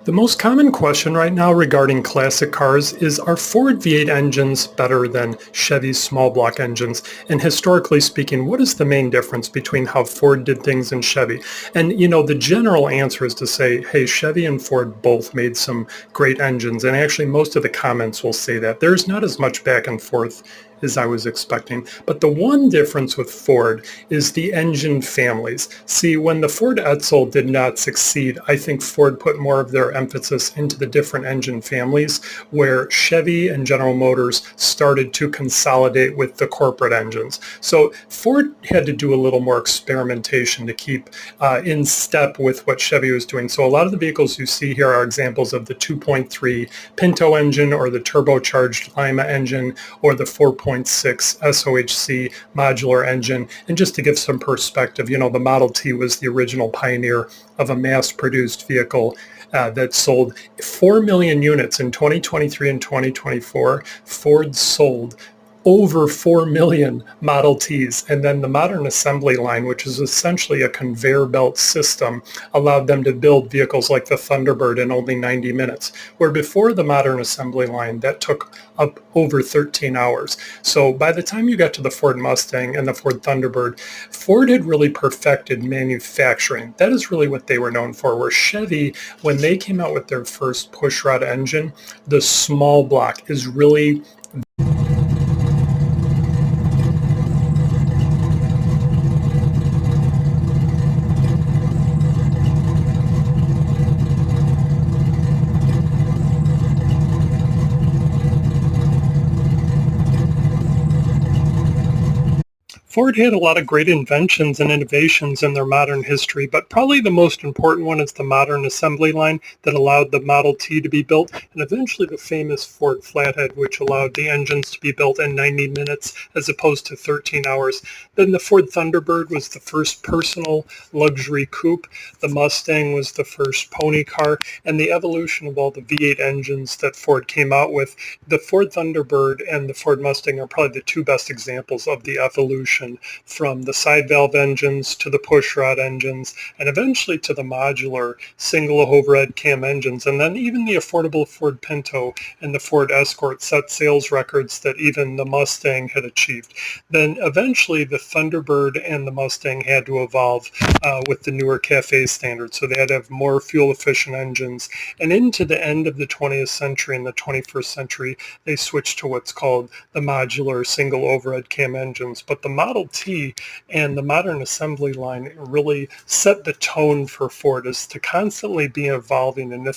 The most common question right now regarding classic cars is, are Ford V8 engines better than Chevy's small block engines? And historically speaking, what is the main difference between how Ford did things and Chevy? And the general answer is to say, hey, Chevy and Ford both made some great engines. And actually most of the comments will say that. There's not as much back and forth as I was expecting. But the one difference with Ford is the engine families. See, when the Ford Edsel did not succeed, I think Ford put more of their emphasis into the different engine families, where Chevy and General Motors started to consolidate with the corporate engines. So Ford had to do a little more experimentation to keep in step with what Chevy was doing. So a lot of the vehicles you see here are examples of the 2.3 Pinto engine or the turbocharged Lima engine or the 4.6 SOHC modular engine. And just to give some perspective, the Model T was the original pioneer of a mass-produced vehicle that sold 4 million units in 2023 and 2024. Ford sold over 4 million Model Ts. And then the modern assembly line, which is essentially a conveyor belt system, allowed them to build vehicles like the Thunderbird in only 90 minutes, where before the modern assembly line, that took up over 13 hours. So by the time you got to the Ford Mustang and the Ford Thunderbird, Ford had really perfected manufacturing. That is really what they were known for, where Chevy, when they came out with their first pushrod engine, the small block is really Ford had a lot of great inventions and innovations in their modern history, but probably the most important one is the modern assembly line that allowed the Model T to be built, and eventually the famous Ford Flathead, which allowed the engines to be built in 90 minutes as opposed to 13 hours. Then the Ford Thunderbird was the first personal luxury coupe. The Mustang was the first pony car, and the evolution of all the V8 engines that Ford came out with. The Ford Thunderbird and the Ford Mustang are probably the two best examples of the evolution from the side valve engines to the pushrod engines and eventually to the modular single overhead cam engines. And then even the affordable Ford Pinto and the Ford Escort set sales records that even the Mustang had achieved. Then eventually the Thunderbird and the Mustang had to evolve with the newer CAFE standards. So they had to have more fuel efficient engines. And into the end of the 20th century and the 21st century, they switched to what's called the modular single overhead cam engines. But the Model T and the modern assembly line really set the tone for Ford as to constantly be evolving. And if